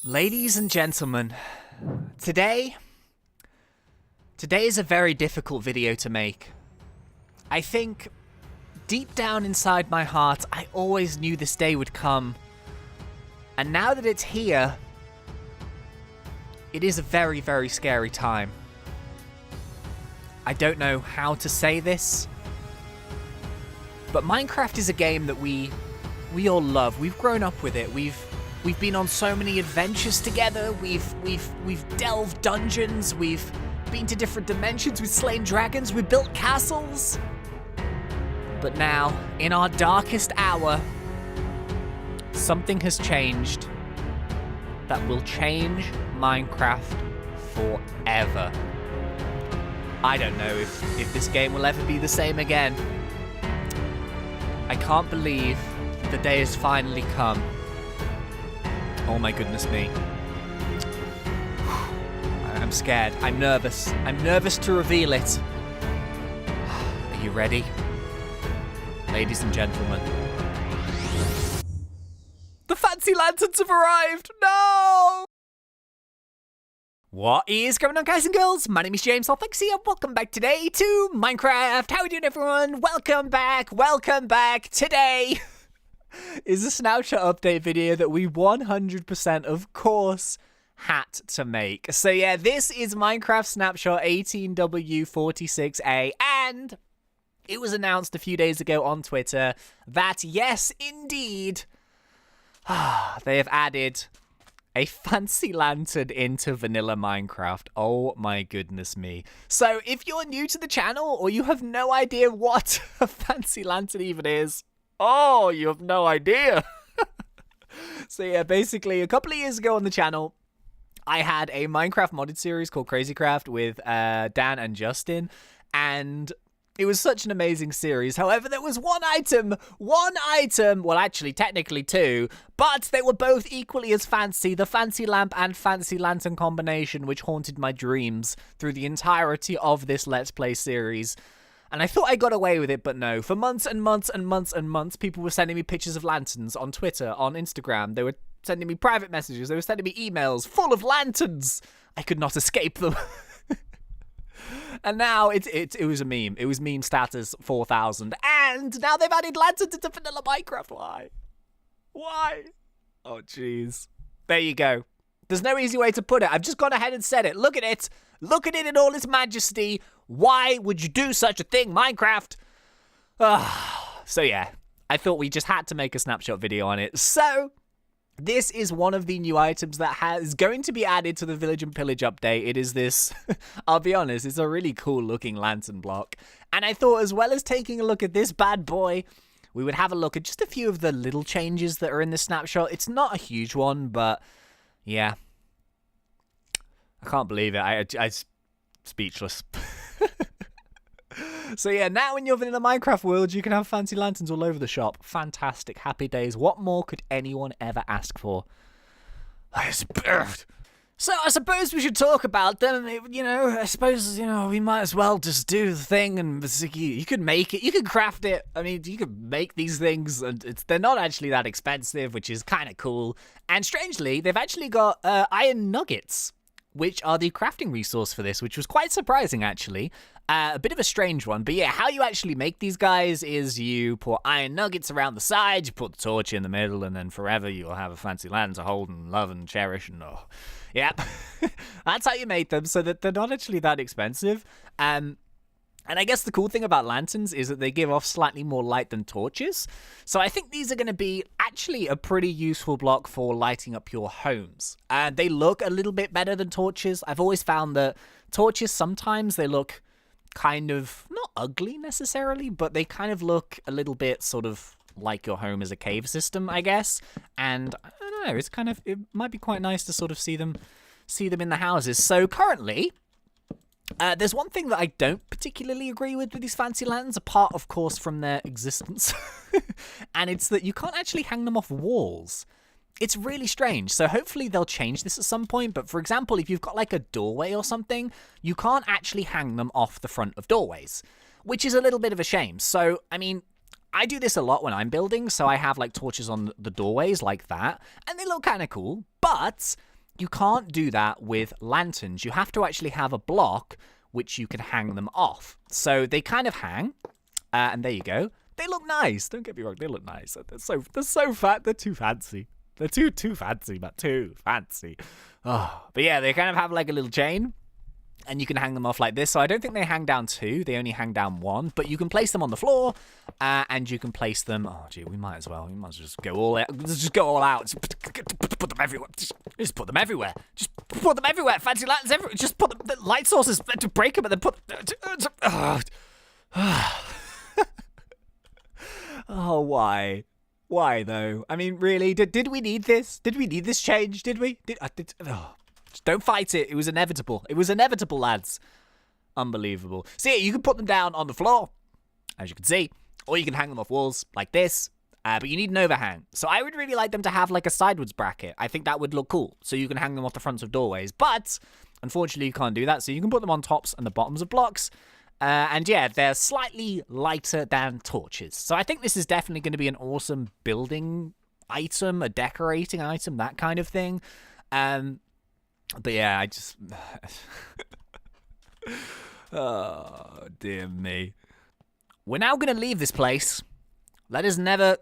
Ladies and gentlemen, today is a very difficult video to make. I think deep down inside my heart, I always knew this day would come. And now that it's here, it is a very, very scary time. I don't know how to say this, but Minecraft is a game that we all love. We've grown up with it. We've been on so many adventures together. We've delved dungeons. We've been to different dimensions. We've slain dragons. We've built castles. But now, in our darkest hour, something has changed that will change Minecraft forever. I don't know if this game will ever be the same again. I can't believe the day has finally come. Oh my goodness me. I'm scared. I'm nervous. I'm nervous to reveal it. Are you ready? Ladies and gentlemen. The fancy lanterns have arrived! No! What is going on, guys and girls? My name is James ThnxCya. Welcome back today to Minecraft. How are we doing, everyone? Welcome back. Welcome back. Today is a Snapshot update video that we 100% of course had to make. So yeah, this is Minecraft Snapshot 18W46A, and it was announced a few days ago on Twitter that yes, indeed, they have added a fancy lantern into vanilla Minecraft. Oh my goodness me. So if you're new to the channel or you have no idea what a fancy lantern even is, oh, you have no idea. So yeah, basically a couple of years ago on the channel, I had a Minecraft modded series called Crazycraft with Dan and Justin, and it was such an amazing series. However, there was one item, well actually technically two, but they were both equally as fancy, the fancy lamp and fancy lantern combination, which haunted my dreams through the entirety of this Let's Play series. And I thought I got away with it, but no. For months and months and months and months, people were sending me pictures of lanterns on Twitter, on Instagram. They were sending me private messages. They were sending me emails full of lanterns. I could not escape them. And now it was a meme. It was meme status 4,000. And now they've added lanterns into vanilla Minecraft. Why? Why? Oh, jeez. There you go. There's no easy way to put it. I've just gone ahead and said it. Look at it. Look at it in all its majesty. Why would you do such a thing, Minecraft? So yeah, I thought we just had to make a snapshot video on it. So this is one of the new items that is going to be added to the Village and Pillage update. It is this, I'll be honest, it's a really cool looking lantern block. And I thought, as well as taking a look at this bad boy, we would have a look at just a few of the little changes that are in this snapshot. It's not a huge one, but yeah. I can't believe it. I'm speechless. So yeah, now in your vanilla Minecraft world, you can have fancy lanterns all over the shop. Fantastic. Happy days. What more could anyone ever ask for? So I suppose we should talk about them. You know, I suppose, you know, we might as well just do the thing, and you could make it. You could craft it. I mean, you could make these things, and they're not actually that expensive, which is kind of cool. And strangely, they've actually got iron nuggets, which are the crafting resource for this, which was quite surprising, actually. A bit of a strange one, but yeah, how you actually make these guys is you put iron nuggets around the sides, you put the torch in the middle, and then forever you'll have a fancy lantern to hold and love and cherish, and oh, yeah. That's how you make them, so that they're not actually that expensive. And I guess the cool thing about lanterns is that they give off slightly more light than torches. So I think these are going to be actually a pretty useful block for lighting up your homes. And they look a little bit better than torches. I've always found that torches, sometimes they look kind of, not ugly necessarily, but they kind of look a little bit sort of like your home as a cave system, I guess. And I don't know, it might be quite nice to sort of see them in the houses. So currently, there's one thing that I don't particularly agree with these fancy lanterns, apart, of course, from their existence. And it's that you can't actually hang them off walls. It's really strange. So hopefully they'll change this at some point. But for example, if you've got like a doorway or something, you can't actually hang them off the front of doorways, which is a little bit of a shame. So, I mean, I do this a lot when I'm building. So I have like torches on the doorways like that, and they look kind of cool. But you can't do that with lanterns. You have to actually have a block which you can hang them off. So they kind of hang, and there you go. They look nice. Don't get me wrong, they look nice. They're so fat. They're too fancy. They're too fancy, but too fancy. Oh, but yeah, they kind of have like a little chain, and you can hang them off like this. So I don't think they hang down 2. They only hang down 1. But you can place them on the floor, and you can place them. Oh, gee, we might as well. We might as well just go all out. Let's just go all out. Just put them everywhere. Just put them everywhere. Just put them everywhere. Fancy lanterns everywhere. Just put the light sources to break them, and then put. Oh, why? Why though? I mean, really? Did we need this? Did we need this change? Did we? Just don't fight it. It was inevitable. It was inevitable, lads. Unbelievable. So yeah, you can put them down on the floor, as you can see, or you can hang them off walls like this. But you need an overhang. So I would really like them to have like a sideways bracket. I think that would look cool. So you can hang them off the fronts of doorways. But unfortunately, you can't do that. So you can put them on tops and the bottoms of blocks. And yeah, they're slightly lighter than torches. So I think this is definitely going to be an awesome building item, a decorating item, that kind of thing. But yeah, I just... Oh, dear me. We're now going to leave this place. Let us never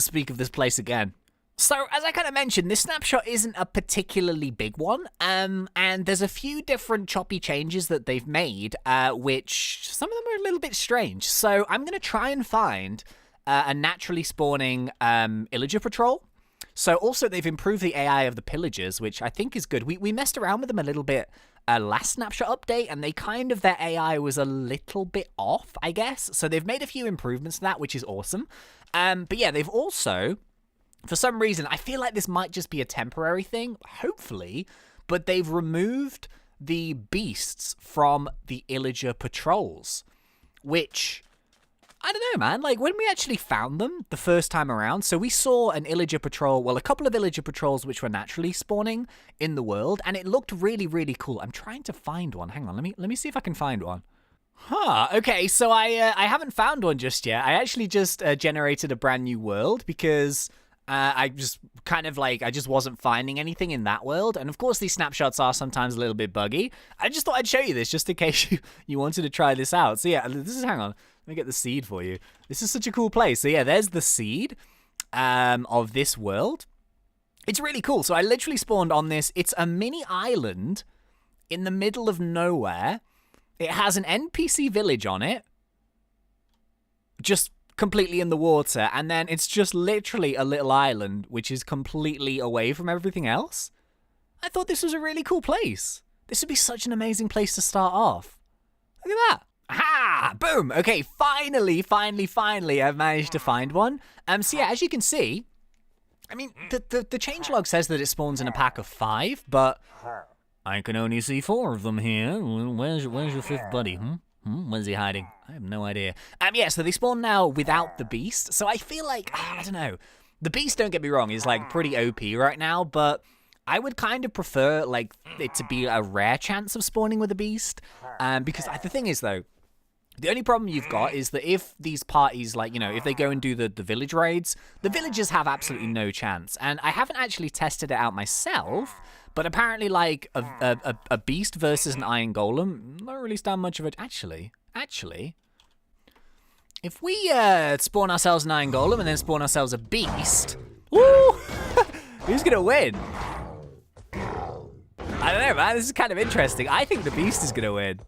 speak of this place again. So, as I kind of mentioned, this snapshot isn't a particularly big one, and there's a few different choppy changes that they've made, which some of them are a little bit strange. So, I'm going to try and find a naturally spawning Illager patrol. So, also, they've improved the AI of the Pillagers, which I think is good. We messed around with them a little bit last snapshot update, and their AI was a little bit off, I guess. So, they've made a few improvements to that, which is awesome. But yeah, they've also... For some reason, I feel like this might just be a temporary thing, hopefully, but they've removed the beasts from the Illager patrols, which, I don't know, man, like, when we actually found them the first time around, so we saw an Illager patrol, well, a couple of Illager patrols which were naturally spawning in the world, and it looked really, really cool. I'm trying to find one. Hang on, let me see if I can find one. Huh, okay, so I haven't found one just yet. I actually just generated a brand new world because... I just kind of like, I just wasn't finding anything in that world. And of course, these snapshots are sometimes a little bit buggy. I just thought I'd show you this just in case you wanted to try this out. So yeah, this is, hang on, let me get the seed for you. This is such a cool place. So yeah, there's the seed of this world. It's really cool. So I literally spawned on this. It's a mini island in the middle of nowhere. It has an NPC village on it. Just completely in the water, and then it's just literally a little island which is completely away from everything else. I thought this was a really cool place. This would be such an amazing place to start off. Look at that. Ha! Boom! Okay, finally, I've managed to find one. So yeah, as you can see, I mean, the changelog says that it spawns in a pack of 5, but I can only see 4 of them here. Where's your 5th buddy, Where's he hiding? I have no idea. Yeah, so they spawn now without the beast. So I feel like, I don't know. The beast, don't get me wrong, is like pretty OP right now, but I would kind of prefer like it to be a rare chance of spawning with a beast. Because the thing is though, the only problem you've got is that if these parties, like, you know, if they go and do the village raids, the villagers have absolutely no chance. And I haven't actually tested it out myself, but apparently, like, a beast versus an iron golem, not really stand much of it. Actually, if we spawn ourselves an iron golem and then spawn ourselves a beast, woo, who's gonna win? I don't know, man. This is kind of interesting. I think the beast is gonna win.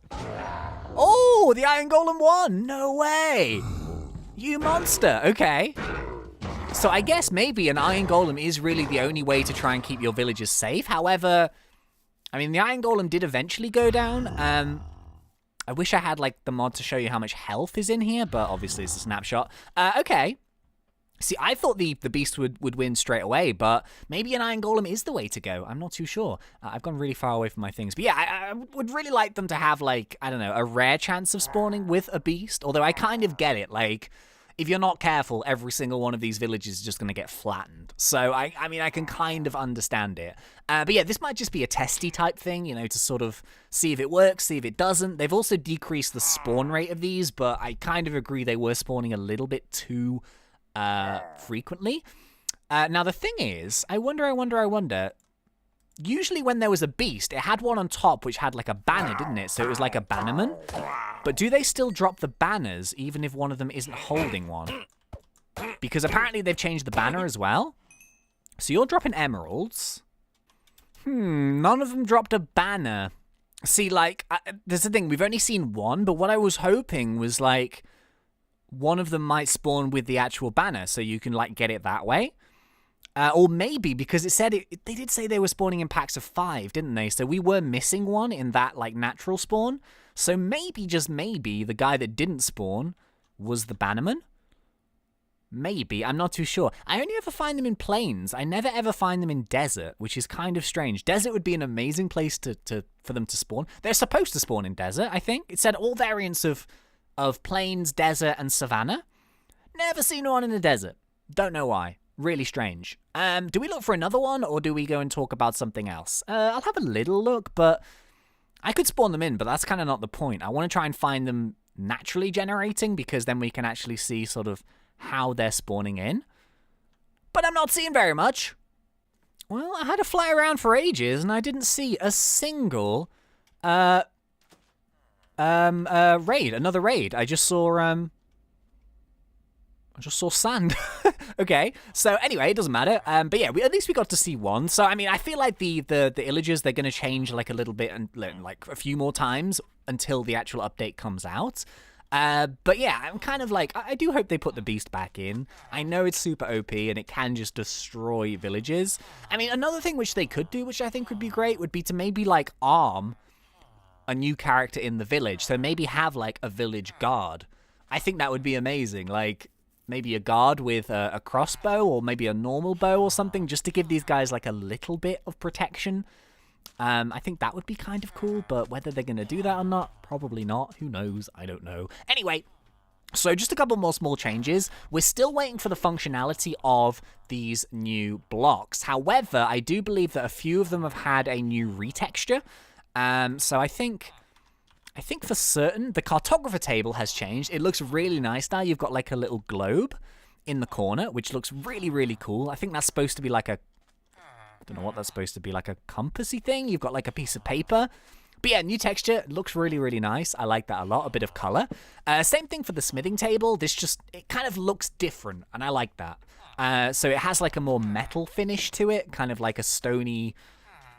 Oh, the iron golem won. No way. You monster. Okay. So I guess maybe an iron golem is really the only way to try and keep your villagers safe. However, I mean, the iron golem did eventually go down. I wish I had, like, the mod to show you how much health is in here, but obviously it's a snapshot. Okay. See, I thought the beast would win straight away, but maybe an iron golem is the way to go. I'm not too sure. I've gone really far away from my things. But yeah, I would really like them to have, like, I don't know, a rare chance of spawning with a beast. Although I kind of get it, like... If you're not careful, every single one of these villages is just going to get flattened. So, I mean, I can kind of understand it. But yeah, this might just be a testy type thing, you know, to sort of see if it works, see if it doesn't. They've also decreased the spawn rate of these, but I kind of agree they were spawning a little bit too frequently. Now, the thing is, I wonder, usually when there was a beast, it had one on top which had like a banner, didn't it? So it was like a bannerman. But do they still drop the banners even if one of them isn't holding one? Because apparently they've changed the banner as well. So you're dropping emeralds. None of them dropped a banner. See, like, there's the thing. We've only seen one, but what I was hoping was, like, one of them might spawn with the actual banner, so you can, like, get it that way. Or maybe, because it said, they did say they were spawning in packs of 5, didn't they? So we were missing one in that, like, natural spawn. So maybe, just maybe, the guy that didn't spawn was the bannerman. Maybe, I'm not too sure. I only ever find them in plains. I never ever find them in desert, which is kind of strange. Desert would be an amazing place for them to spawn. They're supposed to spawn in desert, I think. It said all variants of plains, desert, and savannah. Never seen one in the desert. Don't know why. Really strange. Do we look for another one, or do we go and talk about something else? I'll have a little look, but I could spawn them in, but that's kind of not the point. I want to try and find them naturally generating, because then we can actually see sort of how they're spawning in. But I'm not seeing very much. Well, I had to fly around for ages, and I didn't see a single raid, another raid. I just saw sand. Okay, so anyway, it doesn't matter. But yeah, at least we got to see one. So I mean, I feel like the Illagers, they're going to change like a little bit and like a few more times until the actual update comes out. But yeah, I'm kind of like, I do hope they put the beast back in. I know it's super OP and it can just destroy villages. I mean, another thing which they could do, which I think would be great, would be to maybe like arm a new character in the village. So maybe have like a village guard. I think that would be amazing. Like maybe a guard with a crossbow, or maybe a normal bow or something, just to give these guys like a little bit of protection. I think that would be kind of cool, but whether they're going to do that or not, probably not. Who knows? I don't know. Anyway, so just a couple more small changes. We're still waiting for the functionality of these new blocks. However, I do believe that a few of them have had a new retexture. So I think for certain the cartographer table has changed. It looks really nice now. You've got like a little globe in the corner, which looks really, really cool. I think that's supposed to be like a, I don't know what that's supposed to be, like a compassy thing. You've got like a piece of paper. But yeah, new texture. Looks really, really nice. I like that a lot. A bit of color. Same thing for the smithing table. It kind of looks different, and I like that. So it has like a more metal finish to it, kind of like a stony,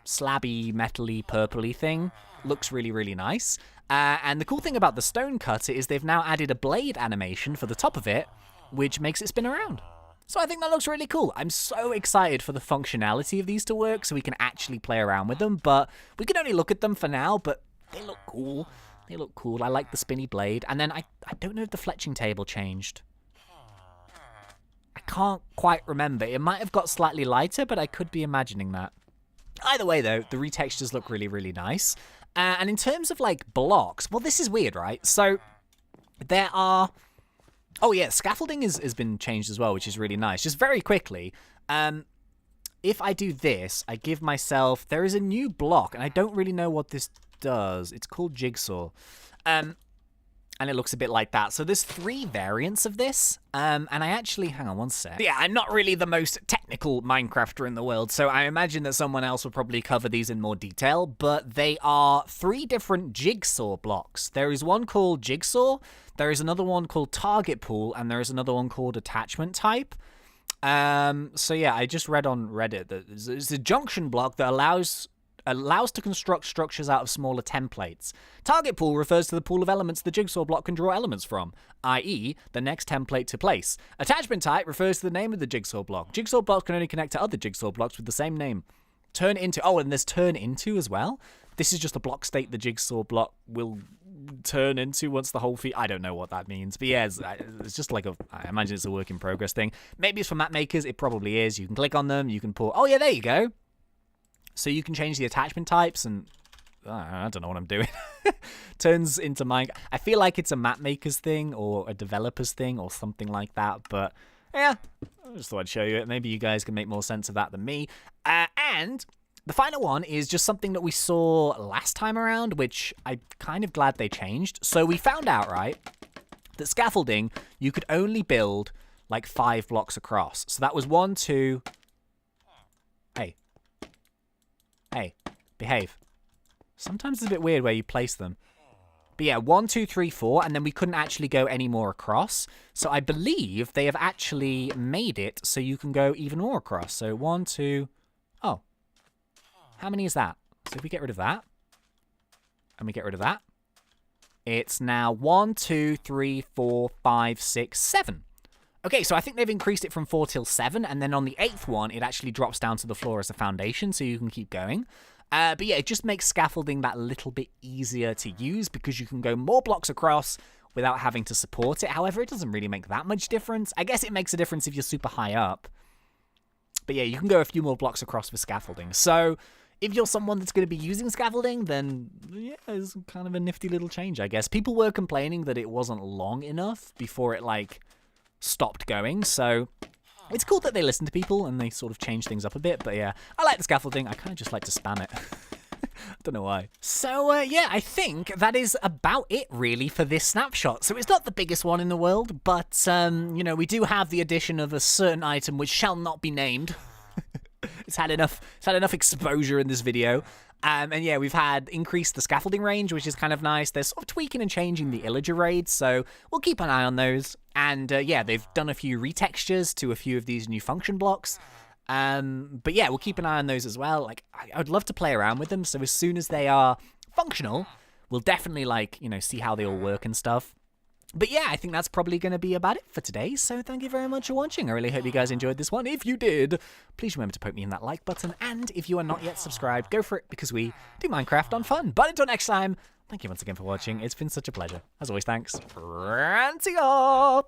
slabby, metally, purpley thing. Looks really, really nice. And the cool thing about the stone cutter is they've now added a blade animation for the top of it, which makes it spin around. So I think that looks really cool. I'm so excited for the functionality of these to work so we can actually play around with them. But we can only look at them for now, but they look cool. They look cool. I like the spinny blade. And then I don't know if the fletching table changed. I can't quite remember. It might have got slightly lighter, but I could be imagining that. Either way, though, the retextures look really, really nice. And in terms of, like, blocks, well, this is weird, right? So there are... Oh, yeah, scaffolding has been changed as well, which is really nice. Just very quickly, if I do this, I give myself... There is a new block, and I don't really know what this does. It's called jigsaw. And it looks a bit like that. So there's 3 variants of this. And I actually... Hang on one sec. Yeah, I'm not really the most technical Minecrafter in the world, so I imagine that someone else will probably cover these in more detail. But they are 3 different jigsaw blocks. There is one called jigsaw, there is another one called target pool, and there is another one called attachment type. So yeah, I just read on Reddit that it's a junction block that allows to construct structures out of smaller templates. Target pool refers to the pool of elements the jigsaw block can draw elements from, i.e. the next template to place. Attachment type refers to the name of the jigsaw block. Jigsaw blocks can only connect to other jigsaw blocks with the same name. Turn into... Oh, and there's turn into as well. This is just a block state the jigsaw block will turn into once the whole feat... I don't know what that means. But yeah, it's just like a... I imagine it's a work in progress thing. Maybe it's for map makers. It probably is. You can click on them. You can pull... Oh, yeah, there you go. So you can change the attachment types and... I don't know what I'm doing. Turns into mine. I feel like it's a map maker's thing or a developer's thing or something like that. But yeah, I just thought I'd show you it. Maybe you guys can make more sense of that than me. And the final one is just something that we saw last time around, which I'm kind of glad they changed. So we found out, right, that scaffolding, you could only build like 5 blocks across. So that was 1, 2... Hey. Hey, behave. Sometimes it's a bit weird where you place them. But yeah, 1, 2, 3, 4, and then we couldn't actually go any more across. So I believe they have actually made it so you can go even more across. So 1, 2... Oh. How many is that? So if we get rid of that, and we get rid of that, it's now 1, 2, 3, 4, 5, 6, 7. Okay, so I think they've increased it from 4 till 7, and then on the 8th one, it actually drops down to the floor as a foundation, so you can keep going. But yeah, it just makes scaffolding that little bit easier to use because you can go more blocks across without having to support it. However, it doesn't really make that much difference. I guess it makes a difference if you're super high up. But yeah, you can go a few more blocks across with scaffolding. So if you're someone that's going to be using scaffolding, then yeah, it's kind of a nifty little change, I guess. People were complaining that it wasn't long enough before it, like, stopped going. So it's cool that they listen to people and they sort of change things up a bit. But yeah, I like the scaffolding. I kind of just like to spam it. Don't know why. So yeah, I think that is about it really for this snapshot. So it's not the biggest one in the world, but you know, we do have the addition of a certain item which shall not be named. It's had enough exposure in this video. And yeah, we've had increased the scaffolding range, which is kind of nice. They're sort of tweaking and changing the Illager raids, so we'll keep an eye on those. And yeah, they've done a few retextures to a few of these new function blocks. But yeah, we'll keep an eye on those as well. Like, I'd love to play around with them, so as soon as they are functional, we'll definitely, like, you know, see how they all work and stuff. But yeah, I think that's probably going to be about it for today, so thank you very much for watching. I really hope you guys enjoyed this one. If you did, please remember to poke me in that like button, and if you are not yet subscribed, go for it, because we do Minecraft on fun. But until next time, thank you once again for watching. It's been such a pleasure. As always, thanks. ThnxCya!